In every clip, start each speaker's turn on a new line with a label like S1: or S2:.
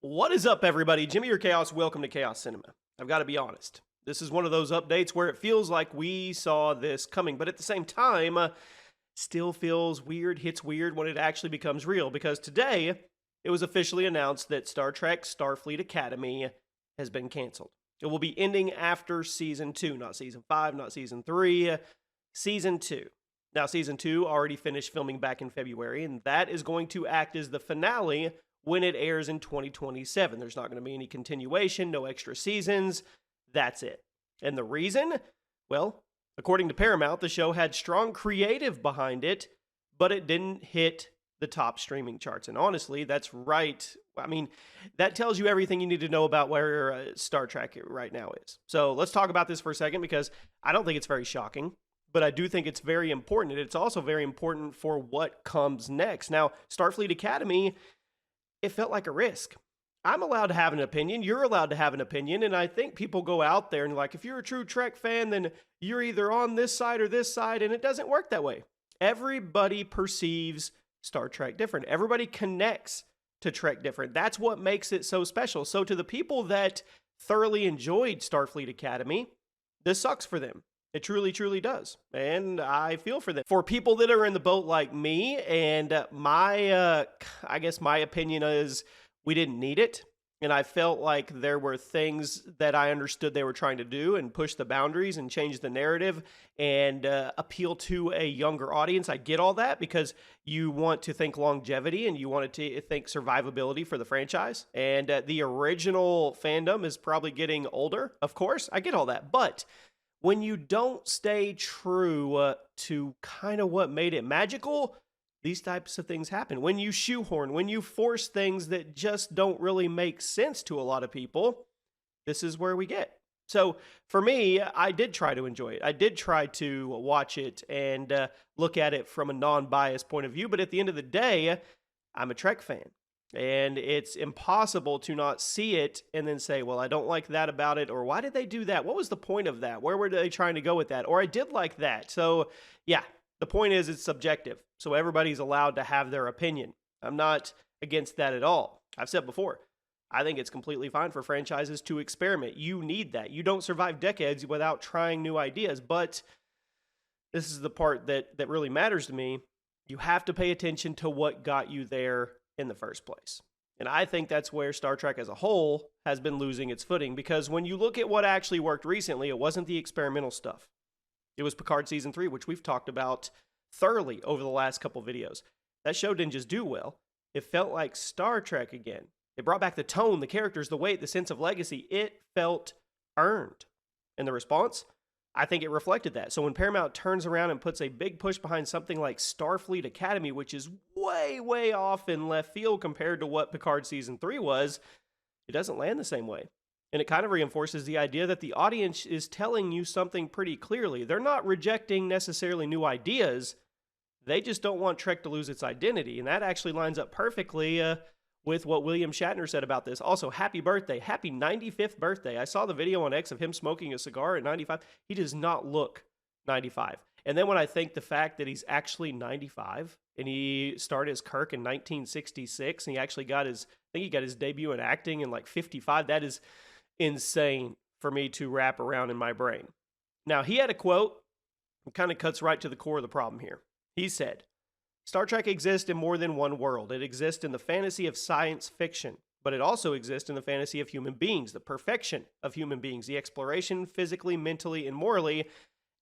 S1: What is up, everybody? Jimmy or Chaos, welcome to Chaos Cinema. I've got to be honest. This is one of those updates where it feels like we saw this coming, but at the same time, still feels weird, hits weird when it actually becomes real, because today, it was officially announced that Star Trek Starfleet Academy has been canceled. It will be ending after Season 2, not Season 5, not Season 3, Season 2. Now, Season 2 already finished filming back in February, and that is going to act as the finale when it airs in 2027. There's not going to be any continuation, no extra seasons. That's it. And the reason? Well, according to Paramount, the show had strong creative behind it, but it didn't hit the top streaming charts. And honestly, that's right. I mean, that tells you everything you need to know about where Star Trek right now is. So let's talk about this for a second, because I don't think it's very shocking, but I do think it's very important. And it's also very important for what comes next. Now, Starfleet Academy, it felt like a risk. I'm allowed to have an opinion. You're allowed to have an opinion. And I think people go out there and like, if you're a true Trek fan, then you're either on this side or this side. And it doesn't work that way. Everybody perceives Star Trek different. Everybody connects to Trek different. That's what makes it so special. So to the people that thoroughly enjoyed Starfleet Academy, this sucks for them. It truly, truly does. And I feel for them. For people that are in the boat like me, and I guess my opinion is we didn't need it. And I felt like there were things that I understood they were trying to do and push the boundaries and change the narrative and appeal to a younger audience. I get all that because you want to think longevity and you want to think survivability for the franchise. And the original fandom is probably getting older, of course. I get all that. But when you don't stay true to kind of what made it magical, these types of things happen. When you shoehorn, when you force things that just don't really make sense to a lot of people, this is where we get. So for me, I did try to enjoy it. I did try to watch it and look at it from a non-biased point of view. But at the end of the day, I'm a Trek fan. And it's impossible to not see it and then say, well, I don't like that about it. Or why did they do that? What was the point of that? Where were they trying to go with that? Or I did like that. So yeah, the point is it's subjective. So everybody's allowed to have their opinion. I'm not against that at all. I've said before, I think it's completely fine for franchises to experiment. You need that. You don't survive decades without trying new ideas. But this is the part that really matters to me. You have to pay attention to what got you there in the first place. And I think that's where Star Trek as a whole has been losing its footing, because when you look at what actually worked recently, it wasn't the experimental stuff. It was Picard Season 3, which we've talked about thoroughly over the last couple videos. That show didn't just do well. It felt like Star Trek again. It brought back the tone, the characters, the weight, the sense of legacy. It felt earned. And the response? I think it reflected that. So when Paramount turns around and puts a big push behind something like Starfleet Academy, which is way, way off in left field compared to what Picard Season 3 was, it doesn't land the same way. And it kind of reinforces the idea that the audience is telling you something pretty clearly. They're not rejecting necessarily new ideas. They just don't want Trek to lose its identity. And that actually lines up perfectly with what William Shatner said about this. Also, happy birthday. Happy 95th birthday. I saw the video on X of him smoking a cigar at 95. He does not look 95. And then when I think the fact that he's actually 95 and he started as Kirk in 1966 and he actually got his, I think he got his debut in acting in like 55. That is insane for me to wrap around in my brain. Now, he had a quote that kind of cuts right to the core of the problem here. He said, Star Trek exists in more than one world. It exists in the fantasy of science fiction, but it also exists in the fantasy of human beings, the perfection of human beings, the exploration physically, mentally, and morally.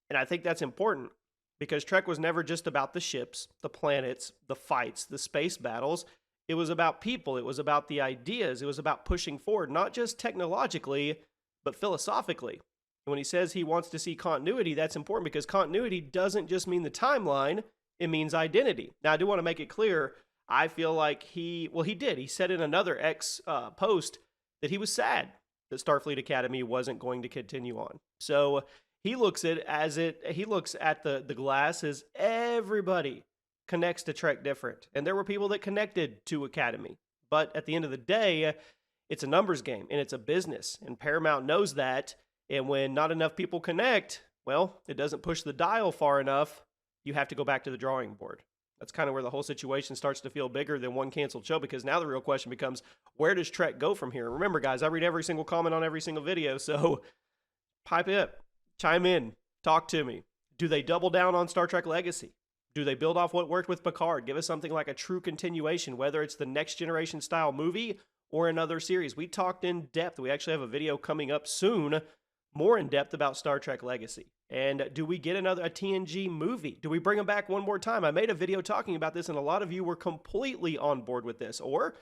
S1: And I think that's important because Trek was never just about the ships, the planets, the fights, the space battles. It was about people. It was about the ideas. It was about pushing forward, not just technologically, but philosophically. And when he says he wants to see continuity, that's important because continuity doesn't just mean the timeline. It means identity. Now, I do want to make it clear, I feel like he did. He said in another X post that he was sad that Starfleet Academy wasn't going to continue on. So he looks at the glass as everybody connects to Trek different. And there were people that connected to Academy. But at the end of the day, it's a numbers game and it's a business. And Paramount knows that. And when not enough people connect, well, it doesn't push the dial far enough. You have to go back to the drawing board. That's kind of where the whole situation starts to feel bigger than one canceled show, because now the real question becomes, where does Trek go from here? Remember, guys, I read every single comment on every single video, so pipe up, chime in, talk to me. Do they double down on Star Trek Legacy? Do they build off what worked with Picard? Give us something like a true continuation, whether it's the Next Generation style movie or another series. We talked in depth. We actually have a video coming up soon, more in depth about Star Trek Legacy. And do we get a TNG movie? Do we bring them back one more time? I made a video talking about this, and a lot of you were completely on board with this. Or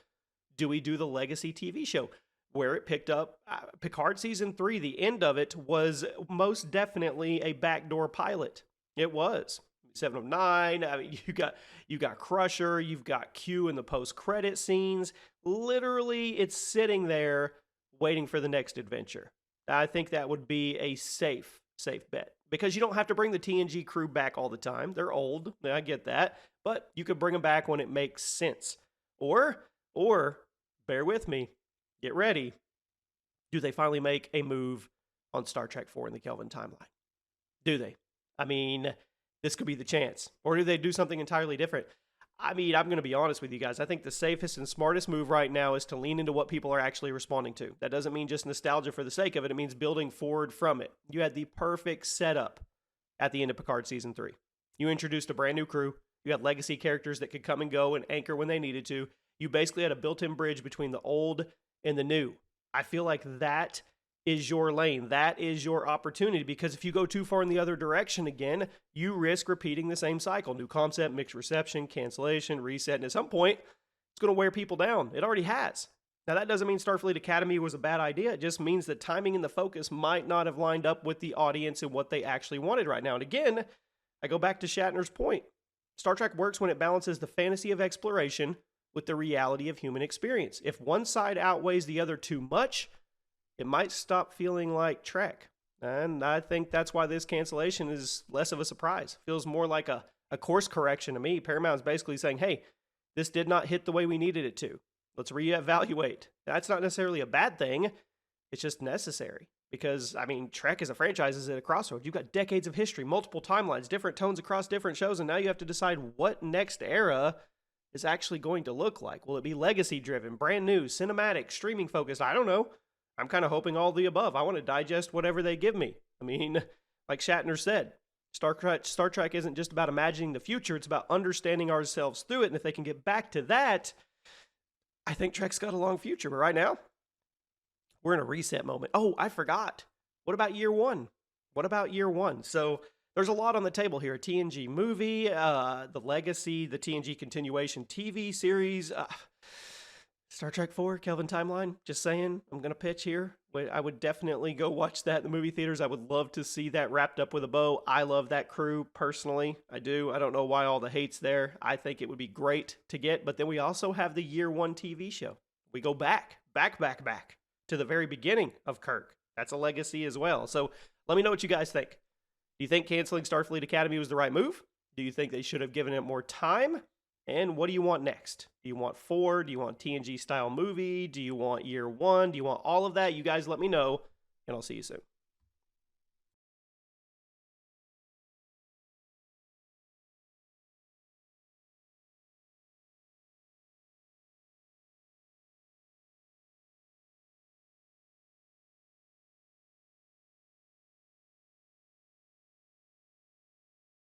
S1: do we do the Legacy TV show, where it picked up Picard Season 3? The end of it was most definitely a backdoor pilot. It was. 7 of 9. I mean, you got Crusher, you've got Q in the post-credit scenes. Literally, it's sitting there waiting for the next adventure. I think that would be a safe bet, because you don't have to bring the TNG crew back all the time. They're old. I get that. But you could bring them back when it makes sense. Or bear with me, get ready. Do they finally make a move on Star Trek 4 in the Kelvin timeline? Do they? I mean, this could be the chance. Or do they do something entirely different? I mean, I'm going to be honest with you guys. I think the safest and smartest move right now is to lean into what people are actually responding to. That doesn't mean just nostalgia for the sake of it. It means building forward from it. You had the perfect setup at the end of Picard Season 3. You introduced a brand new crew. You had legacy characters that could come and go and anchor when they needed to. You basically had a built-in bridge between the old and the new. I feel like that is your lane. That is your opportunity, because if you go too far in the other direction again, you risk repeating the same cycle. New concept, mixed reception, cancellation, reset, and at some point, it's going to wear people down. It already has. Now, that doesn't mean Starfleet Academy was a bad idea. It just means the timing and the focus might not have lined up with the audience and what they actually wanted right now. And again, I go back to Shatner's point. Star Trek works when it balances the fantasy of exploration with the reality of human experience. If one side outweighs the other too much, it might stop feeling like Trek. And I think that's why this cancellation is less of a surprise. Feels more like a course correction to me. Paramount's basically saying, hey, this did not hit the way we needed it to. Let's reevaluate. That's not necessarily a bad thing. It's just necessary. Because, I mean, Trek as a franchise is at a crossroads. You've got decades of history, multiple timelines, different tones across different shows, and now you have to decide what next era is actually going to look like. Will it be legacy-driven, brand new, cinematic, streaming-focused? I don't know. I'm kind of hoping all the above. I want to digest whatever they give me. I mean, like Shatner said, Star Trek isn't just about imagining the future. It's about understanding ourselves through it. And if they can get back to that, I think Trek's got a long future. But right now, we're in a reset moment. Oh, I forgot. What about year one? So there's a lot on the table here. A TNG movie, the Legacy, the TNG continuation TV series, Star Trek 4, Kelvin Timeline. Just saying, I'm going to pitch here. I would definitely go watch that in the movie theaters. I would love to see that wrapped up with a bow. I love that crew, personally. I do. I don't know why all the hate's there. I think it would be great to get. But then we also have the year one TV show. We go back to the very beginning of Kirk. That's a legacy as well. So let me know what you guys think. Do you think canceling Starfleet Academy was the right move? Do you think they should have given it more time? And what do you want next? Do you want 4? Do you want TNG style movie? Do you want year one? Do you want all of that? You guys let me know, and I'll see you soon.